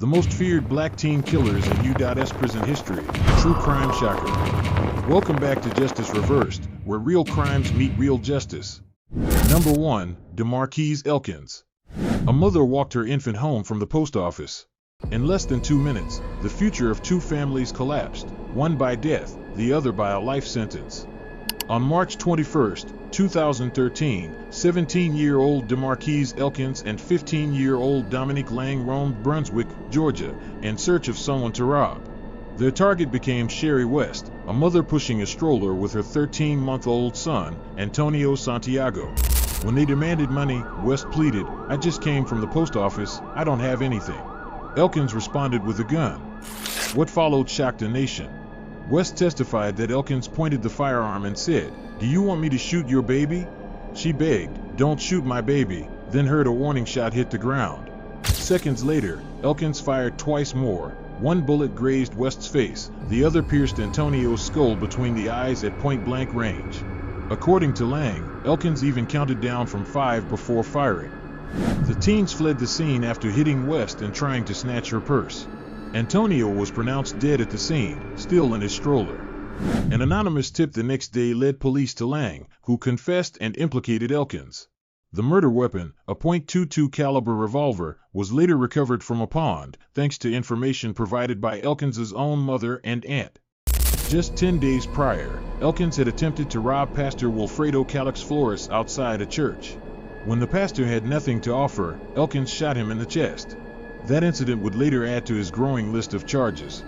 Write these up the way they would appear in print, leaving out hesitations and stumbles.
The most feared black teen killers in U.S. prison history. True crime shocker. Welcome back to Justice Reversed, where real crimes meet real justice. Number 1. DeMarquise Elkins. A mother walked her infant home from the post office. In less than 2 minutes, the future of two families collapsed, one by death, the other by a life sentence. On March 21, 2013, 17-year-old DeMarquise Elkins and 15-year-old Dominique Lang roamed Brunswick, Georgia, in search of someone to rob. Their target became Sherry West, a mother pushing a stroller with her 13-month-old son, Antonio Santiago. When they demanded money, West pleaded, "I just came from the post office, I don't have anything." Elkins responded with a gun. What followed shocked the nation. West testified that Elkins pointed the firearm and said, "Do you want me to shoot your baby?" She begged, "Don't shoot my baby," then heard a warning shot hit the ground. Seconds later, Elkins fired twice more. One bullet grazed West's face, the other pierced Antonio's skull between the eyes at point-blank range. According to Lang, Elkins even counted down from 5 before firing. The teens fled the scene after hitting West and trying to snatch her purse. Antonio was pronounced dead at the scene, still in his stroller. An anonymous tip the next day led police to Lang, who confessed and implicated Elkins. The murder weapon, a .22 caliber revolver, was later recovered from a pond, thanks to information provided by Elkins's own mother and aunt. Just 10 days prior, Elkins had attempted to rob Pastor Wilfredo Calix Flores outside a church. When the pastor had nothing to offer, Elkins shot him in the chest. That incident would later add to his growing list of charges.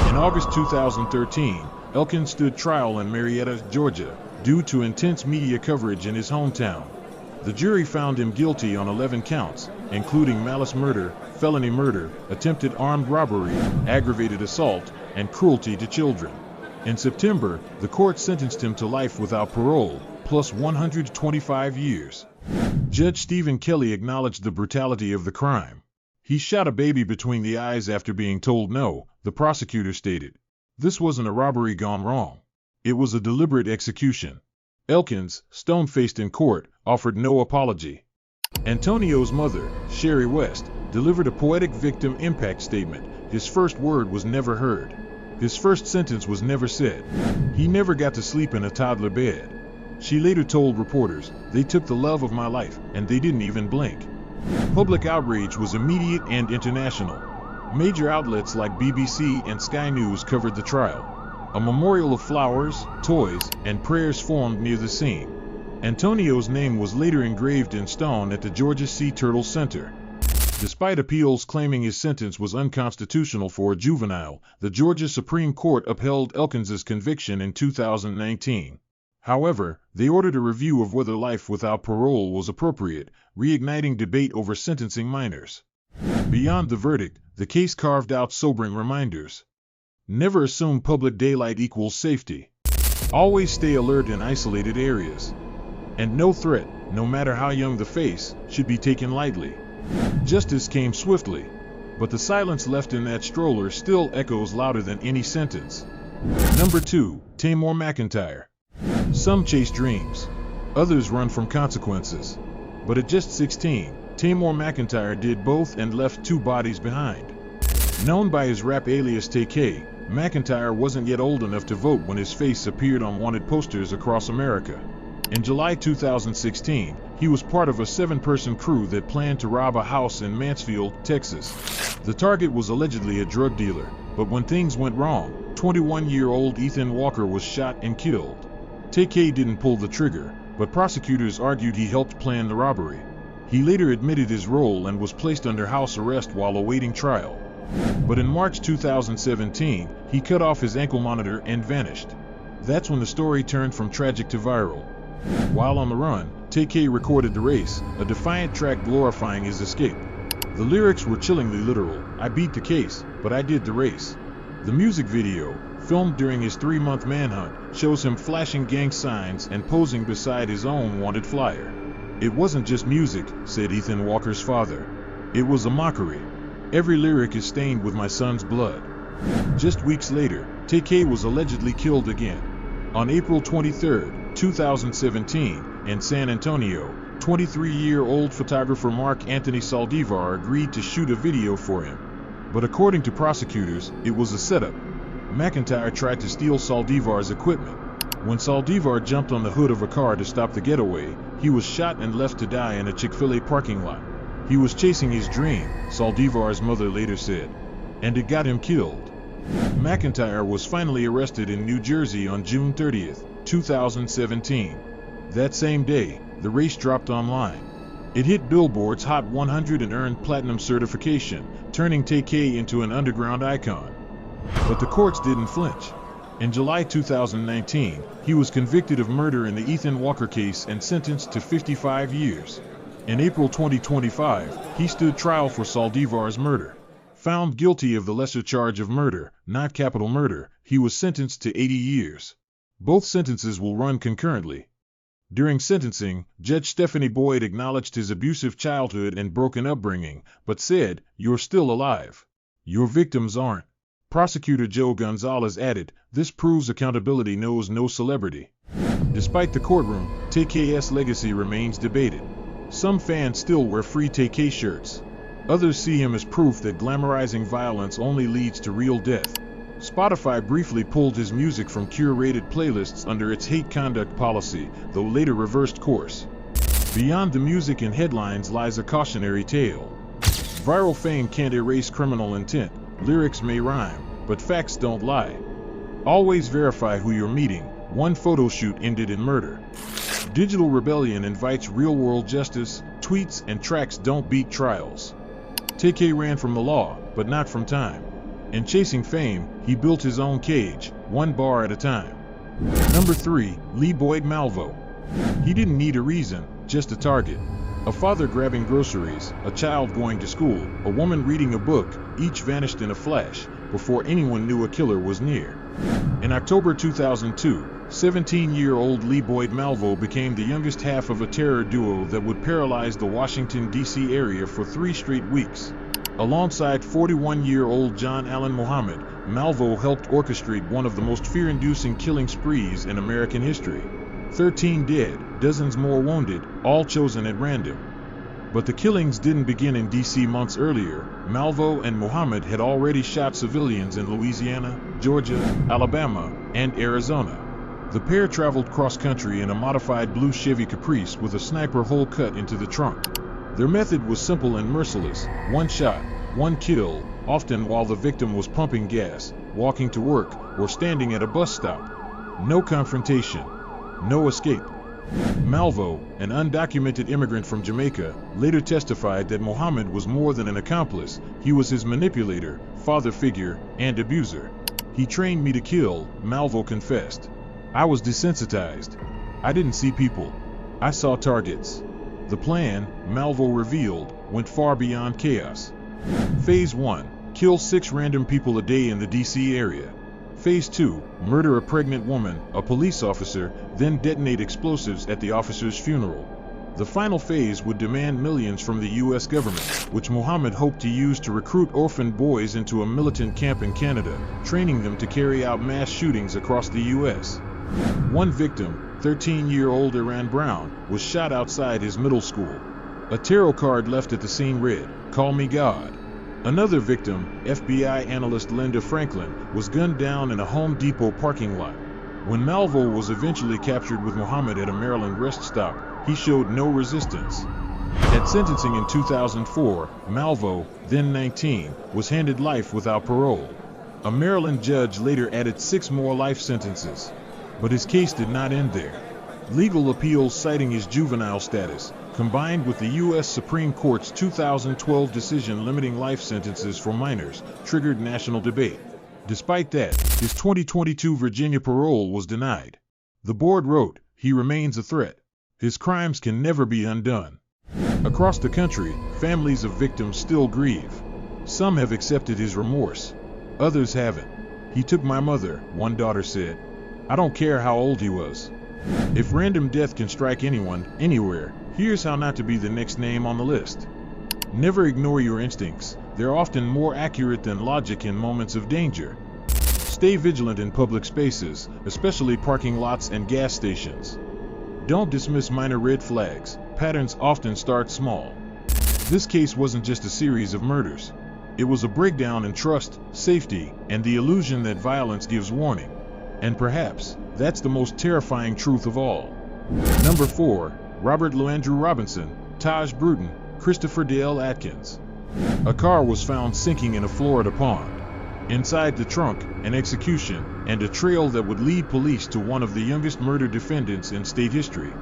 In August 2013, Elkins stood trial in Marietta, Georgia, due to intense media coverage in his hometown. The jury found him guilty on 11 counts, including malice murder, felony murder, attempted armed robbery, aggravated assault, and cruelty to children. In September, the court sentenced him to life without parole, plus 125 years. Judge Stephen Kelly acknowledged the brutality of the crime. He shot a baby between the eyes after being told no, the prosecutor stated. This wasn't a robbery gone wrong. It was a deliberate execution. Elkins, stone-faced in court, offered no apology. Antonio's mother, Sherry West, delivered a poetic victim impact statement. His first word was never heard. His first sentence was never said. He never got to sleep in a toddler bed. She later told reporters, "They took the love of my life, and they didn't even blink." Public outrage was immediate and international. Major outlets like BBC and Sky News covered the trial. A memorial of flowers, toys, and prayers formed near the scene. Antonio's name was later engraved in stone at the Georgia Sea Turtle Center. Despite appeals claiming his sentence was unconstitutional for a juvenile, the Georgia Supreme Court upheld Elkins's conviction in 2019. However, they ordered a review of whether life without parole was appropriate, reigniting debate over sentencing minors. Beyond the verdict, the case carved out sobering reminders. Never assume public daylight equals safety. Always stay alert in isolated areas. And no threat, no matter how young the face, should be taken lightly. Justice came swiftly, but the silence left in that stroller still echoes louder than any sentence. Number 2. Taymor McIntyre. Some chase dreams. Others run from consequences. But at just 16, Taymor McIntyre did both and left 2 bodies behind. Known by his rap alias TK, McIntyre wasn't yet old enough to vote when his face appeared on wanted posters across America. In July 2016, he was part of a 7-person crew that planned to rob a house in Mansfield, Texas. The target was allegedly a drug dealer, but when things went wrong, 21-year-old Ethan Walker was shot and killed. TK didn't pull the trigger, but prosecutors argued he helped plan the robbery. He later admitted his role and was placed under house arrest while awaiting trial. But in March 2017, he cut off his ankle monitor and vanished. That's when the story turned from tragic to viral. While on the run, TK recorded The Race, a defiant track glorifying his escape. The lyrics were chillingly literal. "I beat the case, but I did the race." The music video, filmed during his 3-month manhunt, shows him flashing gang signs and posing beside his own wanted flyer. "It wasn't just music," said Ethan Walker's father. "It was a mockery. Every lyric is stained with my son's blood." Just weeks later, TK was allegedly killed again. On April 23, 2017, in San Antonio, 23-year-old photographer Mark Anthony Saldivar agreed to shoot a video for him. But according to prosecutors, it was a setup. McIntyre tried to steal Saldivar's equipment. When Saldivar jumped on the hood of a car to stop the getaway, he was shot and left to die in a Chick-fil-A parking lot. He was chasing his dream, Saldivar's mother later said, and it got him killed. McIntyre was finally arrested in New Jersey on June 30, 2017. That same day, the race dropped online. It hit Billboard's Hot 100 and earned platinum certification, turning Tahj into an underground icon. But the courts didn't flinch. In July 2019, he was convicted of murder in the Ethan Walker case and sentenced to 55 years. In April 2025, he stood trial for Saldivar's murder. Found guilty of the lesser charge of murder, not capital murder, he was sentenced to 80 years. Both sentences will run concurrently. During sentencing, Judge Stephanie Boyd acknowledged his abusive childhood and broken upbringing, but said, "You're still alive. Your victims aren't." Prosecutor Joe Gonzalez added, "This proves accountability knows no celebrity." Despite the courtroom, Tahj's legacy remains debated. Some fans still wear free Tahj shirts. Others see him as proof that glamorizing violence only leads to real death. Spotify briefly pulled his music from curated playlists under its hate conduct policy, though later reversed course. Beyond the music and headlines lies a cautionary tale. Viral fame can't erase criminal intent. Lyrics may rhyme, but facts don't lie. Always verify who you're meeting. One photo shoot ended in murder. Digital rebellion invites real-world justice. Tweets and tracks don't beat trials. Tahj ran from the law, but not from time. In chasing fame, he built his own cage, one bar at a time. Number 3, Boyd Malvo. He didn't need a reason, just a target. A father grabbing groceries, a child going to school, a woman reading a book, each vanished in a flash, before anyone knew a killer was near. In October 2002, 17-year-old Boyd Malvo became the youngest half of a terror duo that would paralyze the Washington, D.C. area for 3 straight weeks. Alongside 41-year-old John Allen Muhammad, Malvo helped orchestrate one of the most fear-inducing killing sprees in American history. 13 dead, dozens more wounded, all chosen at random. But the killings didn't begin in D.C. months earlier. Malvo and Muhammad had already shot civilians in Louisiana, Georgia, Alabama, and Arizona. The pair traveled cross-country in a modified blue Chevy Caprice with a sniper hole cut into the trunk. Their method was simple and merciless: one shot, one kill, often while the victim was pumping gas, walking to work, or standing at a bus stop. No confrontation. No escape. Malvo, an undocumented immigrant from Jamaica, later testified that Muhammad was more than an accomplice. He was his manipulator, father figure, and abuser. "He trained me to kill," Malvo confessed. "I was desensitized. I didn't see people. I saw targets." The plan, Malvo revealed, went far beyond chaos. Phase 1, kill 6 random people a day in the D.C. area. Phase 2, murder a pregnant woman, a police officer, then detonate explosives at the officer's funeral. The final phase would demand millions from the U.S. government, which Muhammad hoped to use to recruit orphaned boys into a militant camp in Canada, training them to carry out mass shootings across the U.S. One victim, 13-year-old Iran Brown, was shot outside his middle school. A tarot card left at the scene read, "Call me God." Another victim, FBI analyst Linda Franklin, was gunned down in a Home Depot parking lot. When Malvo was eventually captured with Muhammad at a Maryland rest stop, he showed no resistance. At sentencing in 2004, Malvo, then 19, was handed life without parole. A Maryland judge later added 6 more life sentences. But his case did not end there. Legal appeals citing his juvenile status, combined with the U.S. Supreme Court's 2012 decision limiting life sentences for minors, triggered national debate. Despite that, his 2022 Virginia parole was denied. The board wrote, "He remains a threat. His crimes can never be undone." Across the country, families of victims still grieve. Some have accepted his remorse. Others haven't. "He took my mother," one daughter said. "I don't care how old he was." If random death can strike anyone, anywhere, here's how not to be the next name on the list. Never ignore your instincts. They're often more accurate than logic in moments of danger. Stay vigilant in public spaces, especially parking lots and gas stations. Don't dismiss minor red flags. Patterns often start small. This case wasn't just a series of murders. It was a breakdown in trust, safety, and the illusion that violence gives warning. And perhaps, that's the most terrifying truth of all. Number 4. Robert Leandrew Robinson, Tahj Brewton, Christopher Dale Atkins. A car was found sinking in a Florida pond. Inside the trunk, an execution, and a trail that would lead police to one of the youngest murder defendants in state history.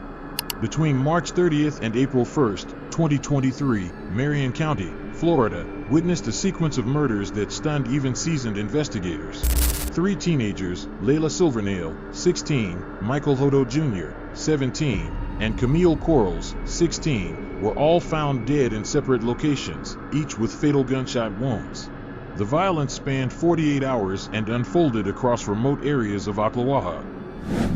Between March 30th and April 1st, 2023, Marion County, Florida, witnessed a sequence of murders that stunned even seasoned investigators. 3 teenagers, Layla Silvernail, 16, Michael Hodo Jr., 17, and Camille Quarles, 16, were all found dead in separate locations, each with fatal gunshot wounds. The violence spanned 48 hours and unfolded across remote areas of Ocklawaha.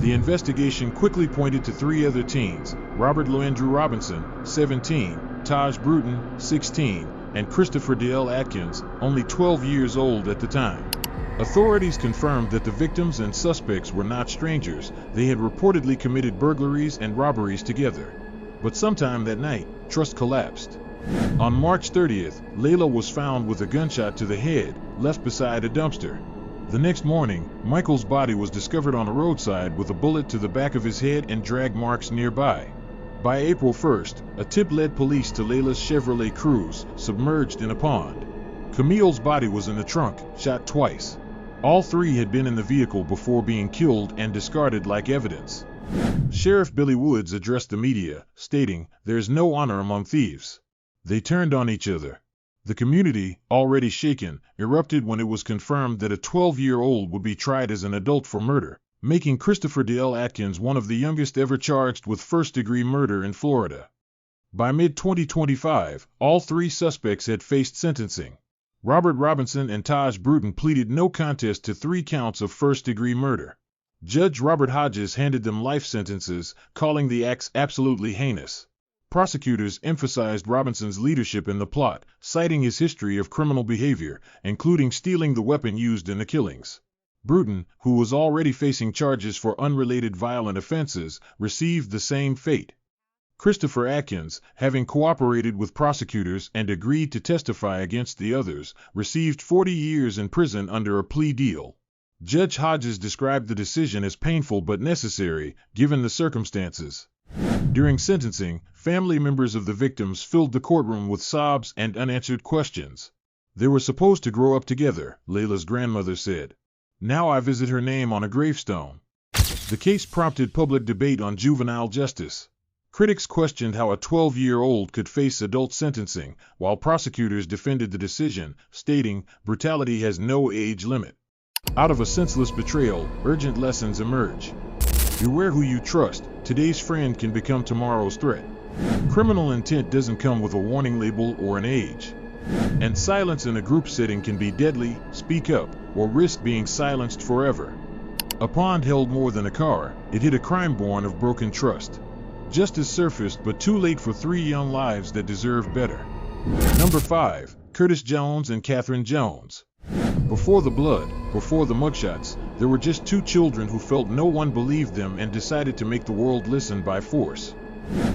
The investigation quickly pointed to 3 other teens, Robert Leandrew Robinson, 17, Tahj Brewton, 16, and Christopher Dale Atkins, only 12 years old at the time. Authorities confirmed that the victims and suspects were not strangers. They had reportedly committed burglaries and robberies together. But sometime that night, trust collapsed. On March 30th, Layla was found with a gunshot to the head, left beside a dumpster. The next morning, Michael's body was discovered on a roadside with a bullet to the back of his head and drag marks nearby. By April 1st, a tip led police to Layla's Chevrolet Cruze, submerged in a pond. Camille's body was in the trunk, shot twice. All 3 had been in the vehicle before being killed and discarded like evidence. Sheriff Billy Woods addressed the media, stating, "There's no honor among thieves." They turned on each other. The community, already shaken, erupted when it was confirmed that a 12-year-old would be tried as an adult for murder, making Christopher Dale Atkins one of the youngest ever charged with first-degree murder in Florida. By mid-2025, all 3 suspects had faced sentencing. Robert Robinson and Tahj Brewton pleaded no contest to 3 counts of first-degree murder. Judge Robert Hodges handed them life sentences, calling the acts absolutely heinous. Prosecutors emphasized Robinson's leadership in the plot, citing his history of criminal behavior, including stealing the weapon used in the killings. Brewton, who was already facing charges for unrelated violent offenses, received the same fate. Christopher Atkins, having cooperated with prosecutors and agreed to testify against the others, received 40 years in prison under a plea deal. Judge Hodges described the decision as painful but necessary, given the circumstances. During sentencing, family members of the victims filled the courtroom with sobs and unanswered questions. They were supposed to grow up together, Layla's grandmother said. Now I visit her name on a gravestone. The case prompted public debate on juvenile justice. Critics questioned how a 12-year-old could face adult sentencing, while prosecutors defended the decision, stating, "Brutality has no age limit." Out of a senseless betrayal, urgent lessons emerge. Beware who you trust. Today's friend can become tomorrow's threat. Criminal intent doesn't come with a warning label or an age. And silence in a group setting can be deadly. Speak up, or risk being silenced forever. A pond held more than a car. It hid a crime born of broken trust. Justice surfaced, but too late for 3 young lives that deserve better. Number 5. Curtis Jones and Catherine Jones. Before the blood, before the mugshots, there were just 2 children who felt no one believed them and decided to make the world listen by force.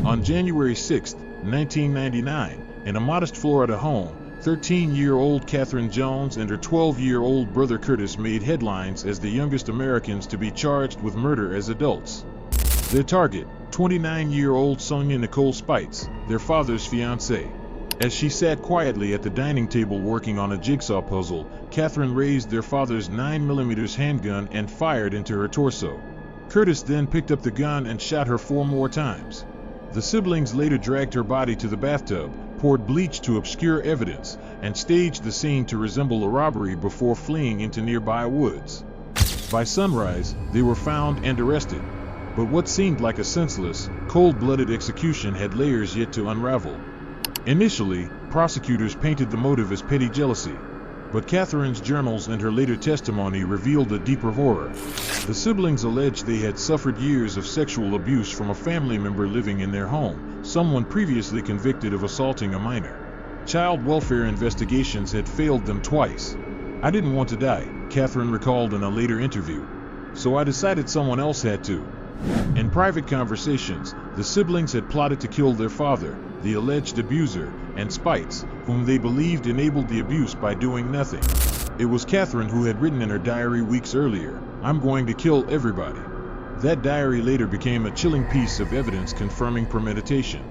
On January 6, 1999, in a modest Florida home, 13-year-old Catherine Jones and her 12-year-old brother Curtis made headlines as the youngest Americans to be charged with murder as adults. Their target, 29-year-old Sonia Nicole Spites, their father's fiancée. As she sat quietly at the dining table working on a jigsaw puzzle, Catherine raised their father's 9mm handgun and fired into her torso. Curtis then picked up the gun and shot her 4 more times. The siblings later dragged her body to the bathtub, poured bleach to obscure evidence, and staged the scene to resemble a robbery before fleeing into nearby woods. By sunrise, they were found and arrested. But what seemed like a senseless, cold-blooded execution had layers yet to unravel. Initially, prosecutors painted the motive as petty jealousy, but Catherine's journals and her later testimony revealed a deeper horror. The siblings alleged they had suffered years of sexual abuse from a family member living in their home, someone previously convicted of assaulting a minor. Child welfare investigations had failed them twice. "I didn't want to die," Catherine recalled in a later interview. "So I decided someone else had to." In private conversations, the siblings had plotted to kill their father, the alleged abuser, and Spites, whom they believed enabled the abuse by doing nothing. It was Catherine who had written in her diary weeks earlier, "I'm going to kill everybody." That diary later became a chilling piece of evidence confirming premeditation.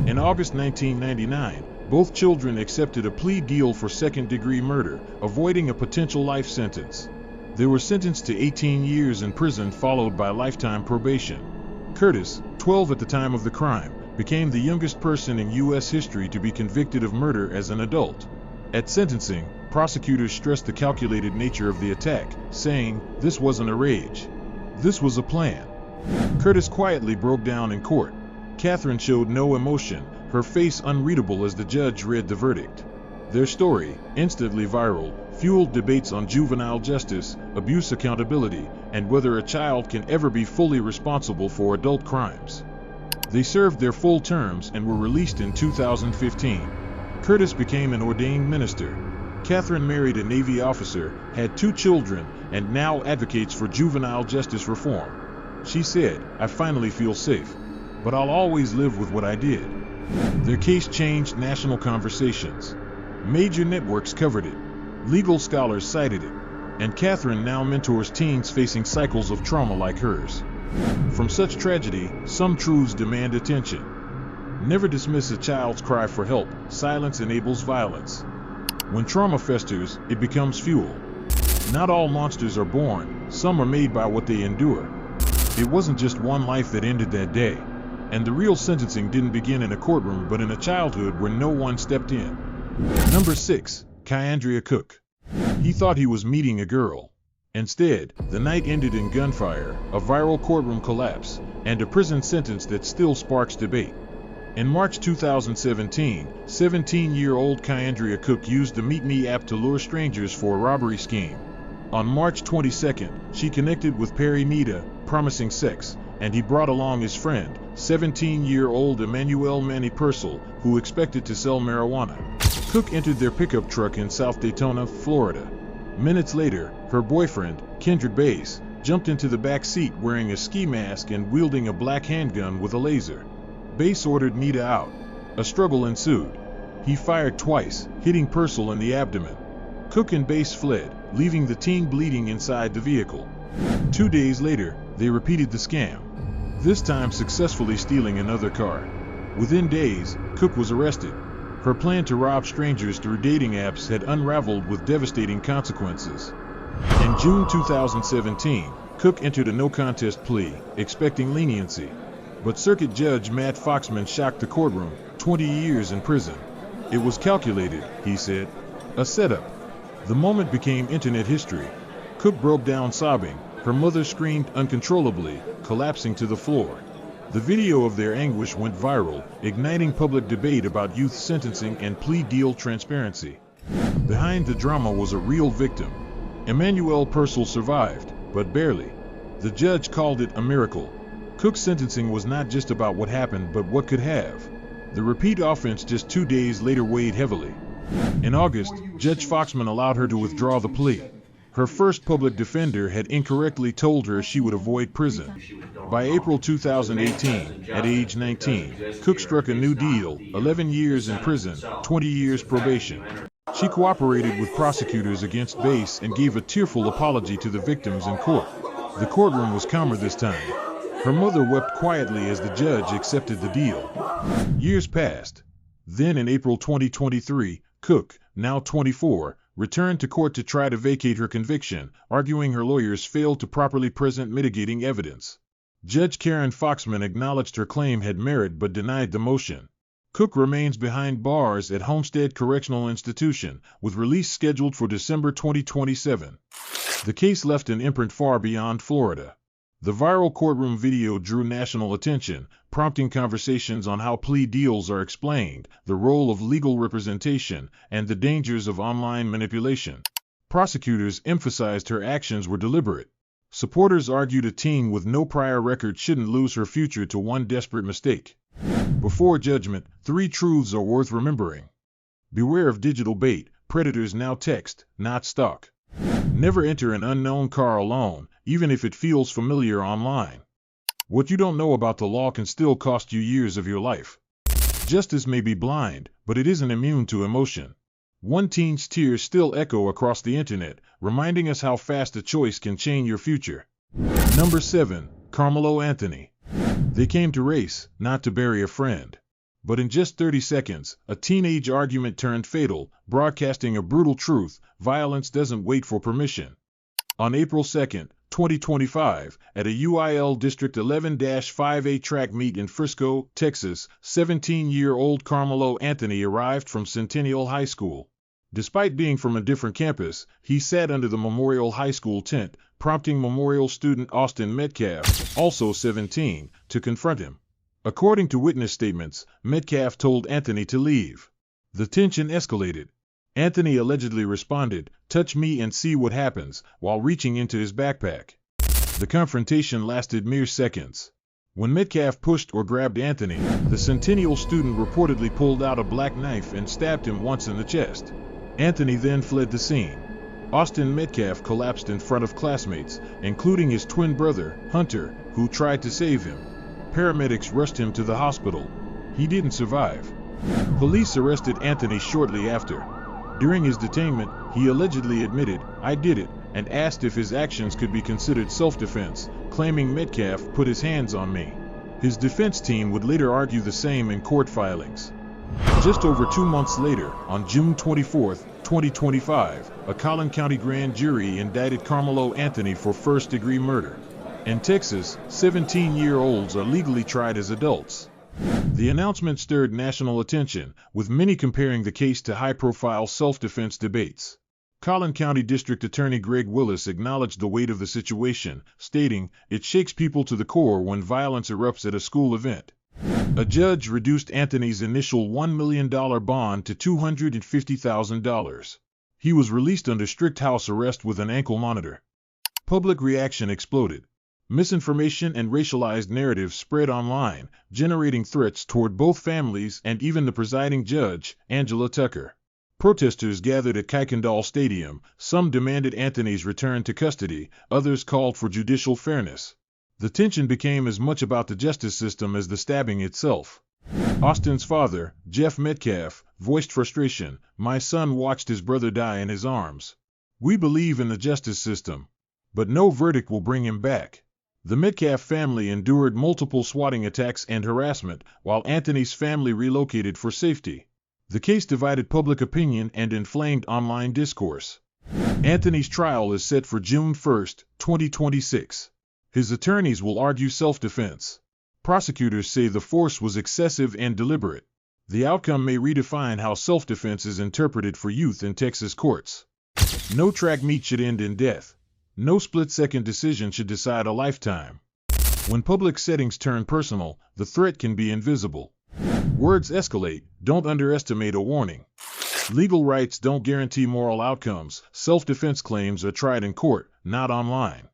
In August 1999, both children accepted a plea deal for second-degree murder, avoiding a potential life sentence. They were sentenced to 18 years in prison followed by lifetime probation. Curtis, 12 at the time of the crime, became the youngest person in U.S. history to be convicted of murder as an adult. At sentencing, prosecutors stressed the calculated nature of the attack, saying, "This wasn't a rage. This was a plan." Curtis quietly broke down in court. Catherine showed no emotion, her face unreadable as the judge read the verdict. Their story, instantly viral, fueled debates on juvenile justice, abuse accountability, and whether a child can ever be fully responsible for adult crimes. They served their full terms and were released in 2015. Curtis became an ordained minister. Catherine married a Navy officer, had 2 children, and now advocates for juvenile justice reform. She said, "I finally feel safe. But I'll always live with what I did." Their case changed national conversations. Major networks covered it. Legal scholars cited it. And Catherine now mentors teens facing cycles of trauma like hers. From such tragedy, some truths demand attention. Never dismiss a child's cry for help. Silence enables violence. When trauma festers, it becomes fuel. Not all monsters are born, some are made by what they endure. It wasn't just one life that ended that day. And the real sentencing didn't begin in a courtroom but in a childhood where no one stepped in. Number 6. Ky'Andrea Cook. He thought he was meeting a girl. Instead, the night ended in gunfire, a viral courtroom collapse, and a prison sentence that still sparks debate. In March 2017, 17-year-old Ky'Andrea Cook used the Meet Me app to lure strangers for a robbery scheme. On March 22nd, she connected with Perry Nita, promising sex, and he brought along his friend, 17-year-old Emmanuel Manny Purcell, who expected to sell marijuana. Cook entered their pickup truck in South Daytona, Florida. Minutes later, her boyfriend, Kendrick Bass, jumped into the back seat wearing a ski mask and wielding a black handgun with a laser. Bass ordered Nita out. A struggle ensued. He fired twice, hitting Purcell in the abdomen. Cook and Bass fled, leaving the teen bleeding inside the vehicle. 2 days later, they repeated the scam, this time successfully stealing another car. Within days, Cook was arrested. Her plan to rob strangers through dating apps had unraveled with devastating consequences. In June 2017, Cook entered a no-contest plea, expecting leniency. But Circuit Judge Matt Foxman shocked the courtroom, 20 years in prison. It was calculated, he said. A setup. The moment became internet history. Cook broke down sobbing. Her mother screamed uncontrollably, collapsing to the floor. The video of their anguish went viral, igniting public debate about youth sentencing and plea deal transparency. Behind the drama was a real victim. Emmanuel Purcell survived, but barely. The judge called it a miracle. Cook's sentencing was not just about what happened but what could have. The repeat offense just 2 days later weighed heavily. In August, Judge Foxman allowed her to withdraw the plea. Her first public defender had incorrectly told her she would avoid prison. By April 2018, at age 19, Cook struck a new deal, 11 years in prison, 20 years probation. She cooperated with prosecutors against Bass and gave a tearful apology to the victims in court. The courtroom was calmer this time. Her mother wept quietly as the judge accepted the deal. Years passed. Then in April 2023, Cook, now 24, returned to court to try to vacate her conviction, arguing her lawyers failed to properly present mitigating evidence. Judge Karen Foxman acknowledged her claim had merit but denied the motion. Cook remains behind bars at Homestead Correctional Institution, with release scheduled for December 2027. The case left an imprint far beyond Florida. The viral courtroom video drew national attention, prompting conversations on how plea deals are explained, the role of legal representation, and the dangers of online manipulation. Prosecutors emphasized her actions were deliberate. Supporters argued a teen with no prior record shouldn't lose her future to one desperate mistake. Before judgment, 3 truths are worth remembering. Beware of digital bait. Predators now text, not stalk. Never enter an unknown car alone, even if it feels familiar online. What you don't know about the law can still cost you years of your life. Justice may be blind, but it isn't immune to emotion. One teen's tears still echo across the internet, reminding us how fast a choice can change your future. Number 7. Karmelo Anthony. They came to race, not to bury a friend. But in just 30 seconds, a teenage argument turned fatal, broadcasting a brutal truth: violence doesn't wait for permission. On April 2, 2025, at a UIL District 11-5A track meet in Frisco, Texas, 17-year-old Karmelo Anthony arrived from Centennial High School. Despite being from a different campus, he sat under the Memorial High School tent, prompting Memorial student Austin Metcalf, also 17, to confront him. According to witness statements, Metcalf told Anthony to leave. The tension escalated. Anthony allegedly responded, "Touch me and see what happens," while reaching into his backpack. The confrontation lasted mere seconds. When Metcalf pushed or grabbed Anthony, the Centennial student reportedly pulled out a black knife and stabbed him once in the chest. Anthony then fled the scene. Austin Metcalf collapsed in front of classmates, including his twin brother, Hunter, who tried to save him. Paramedics rushed him to the hospital. He didn't survive. Police arrested Anthony shortly after. During his detainment, he allegedly admitted, "I did it," and asked if his actions could be considered self-defense, claiming Metcalf put his hands on me. His defense team would later argue the same in court filings. Just over 2 months later, on June 24, 2025, a Collin County grand jury indicted Karmelo Anthony for first-degree murder. In Texas, 17-year-olds are legally tried as adults. The announcement stirred national attention, with many comparing the case to high-profile self-defense debates. Collin County District Attorney Greg Willis acknowledged the weight of the situation, stating, "It shakes people to the core when violence erupts at a school event." A judge reduced Anthony's initial $1 million bond to $250,000. He was released under strict house arrest with an ankle monitor. Public reaction exploded. Misinformation and racialized narratives spread online, generating threats toward both families and even the presiding judge, Angela Tucker. Protesters gathered at Ky'Andrea Stadium. Some demanded Anthony's return to custody, others called for judicial fairness. The tension became as much about the justice system as the stabbing itself. Austin's father, Jeff Metcalf, voiced frustration. "My son watched his brother die in his arms. We believe in the justice system, but no verdict will bring him back." The Metcalf family endured multiple swatting attacks and harassment, while Anthony's family relocated for safety. The case divided public opinion and inflamed online discourse. Anthony's trial is set for June 1, 2026. His attorneys will argue self-defense. Prosecutors say the force was excessive and deliberate. The outcome may redefine how self-defense is interpreted for youth in Texas courts. No track meet should end in death. No split-second decision should decide a lifetime. When public settings turn personal, the threat can be invisible. Words escalate. Don't underestimate a warning. Legal rights don't guarantee moral outcomes. Self-defense claims are tried in court, not online.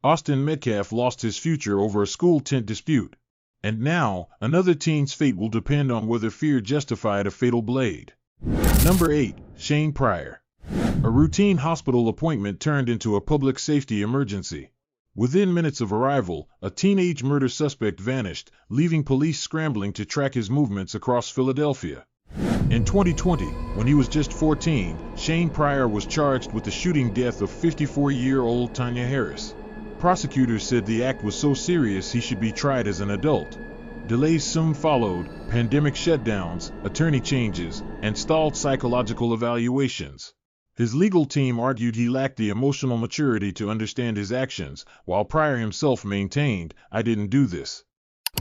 Austin Metcalf lost his future over a school tent dispute. And now, another teen's fate will depend on whether fear justified a fatal blade. Number 8. Shane Pryor. A routine hospital appointment turned into a public safety emergency. Within minutes of arrival, a teenage murder suspect vanished, leaving police scrambling to track his movements across Philadelphia. In 2020, when he was just 14, Shane Pryor was charged with the shooting death of 54-year-old Tanya Harris. Prosecutors said the act was so serious he should be tried as an adult. Delays soon followed: pandemic shutdowns, attorney changes, and stalled psychological evaluations. His legal team argued he lacked the emotional maturity to understand his actions, while Pryor himself maintained, "I didn't do this."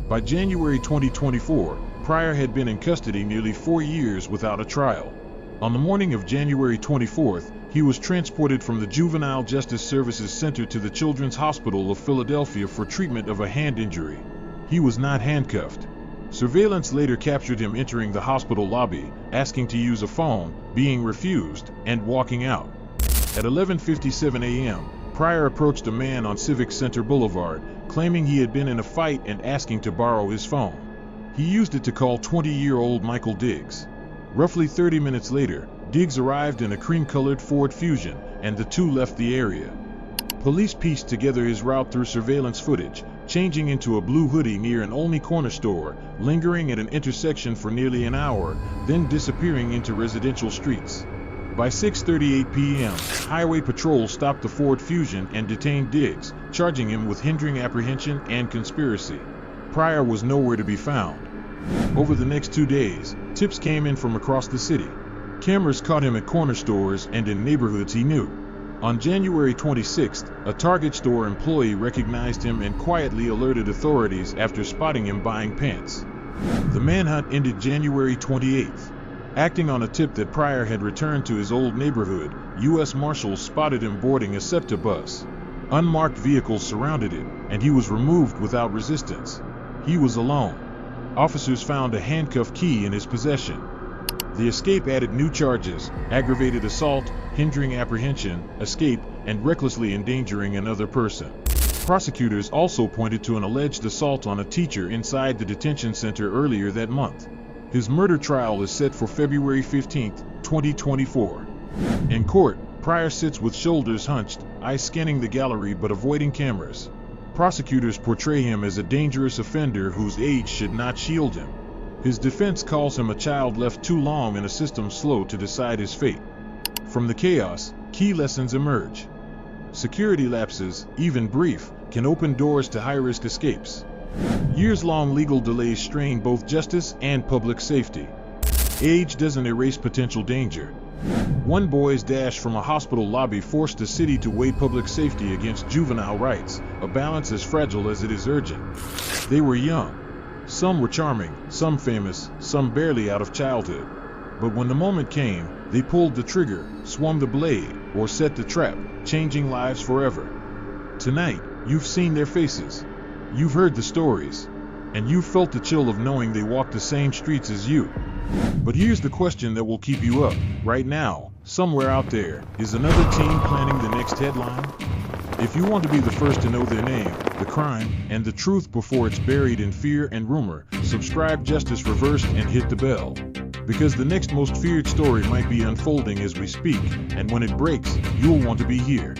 By January 2024, Pryor had been in custody nearly 4 years without a trial. On the morning of January 24th, he was transported from the Juvenile Justice Services Center to the Children's Hospital of Philadelphia for treatment of a hand injury. He was not handcuffed. Surveillance later captured him entering the hospital lobby, asking to use a phone, being refused, and walking out. At 11:57 a.m., Pryor approached a man on Civic Center Boulevard, claiming he had been in a fight and asking to borrow his phone. He used it to call 20-year-old Michael Diggs. Roughly 30 minutes later, Diggs arrived in a cream-colored Ford Fusion, and the two left the area. Police pieced together his route through surveillance footage, changing into a blue hoodie near an only corner store, lingering at an intersection for nearly an hour, then disappearing into residential streets. By 6:38 p.m., Highway Patrol stopped the Ford Fusion and detained Diggs, charging him with hindering apprehension and conspiracy. Pryor was nowhere to be found. Over the next 2 days, tips came in from across the city. Cameras caught him at corner stores and in neighborhoods he knew. On January 26th, a Target store employee recognized him and quietly alerted authorities after spotting him buying pants. The manhunt ended January 28th. Acting on a tip that Pryor had returned to his old neighborhood, U.S. Marshals spotted him boarding a SEPTA bus. Unmarked vehicles surrounded it, and he was removed without resistance. He was alone. Officers found a handcuff key in his possession. The escape added new charges: aggravated assault, hindering apprehension, escape, and recklessly endangering another person. Prosecutors also pointed to an alleged assault on a teacher inside the detention center earlier that month. His murder trial is set for February 15, 2024. In court, Pryor sits with shoulders hunched, eyes scanning the gallery but avoiding cameras. Prosecutors portray him as a dangerous offender whose age should not shield him. His defense calls him a child left too long in a system slow to decide his fate. From the chaos, key lessons emerge. Security lapses, even brief, can open doors to high-risk escapes. Years-long legal delays strain both justice and public safety. Age doesn't erase potential danger. One boy's dash from a hospital lobby forced the city to weigh public safety against juvenile rights, a balance as fragile as it is urgent. They were young. Some were charming, some famous, some barely out of childhood. But when the moment came, they pulled the trigger, swung the blade, or set the trap, changing lives forever. Tonight, you've seen their faces. You've heard the stories. And you've felt the chill of knowing they walk the same streets as you. But here's the question that will keep you up. Right now, somewhere out there, is another team planning the next headline? If you want to be the first to know their name, the crime, and the truth before it's buried in fear and rumor, subscribe Justice Reversed and hit the bell. Because the next most feared story might be unfolding as we speak, and when it breaks, you'll want to be here.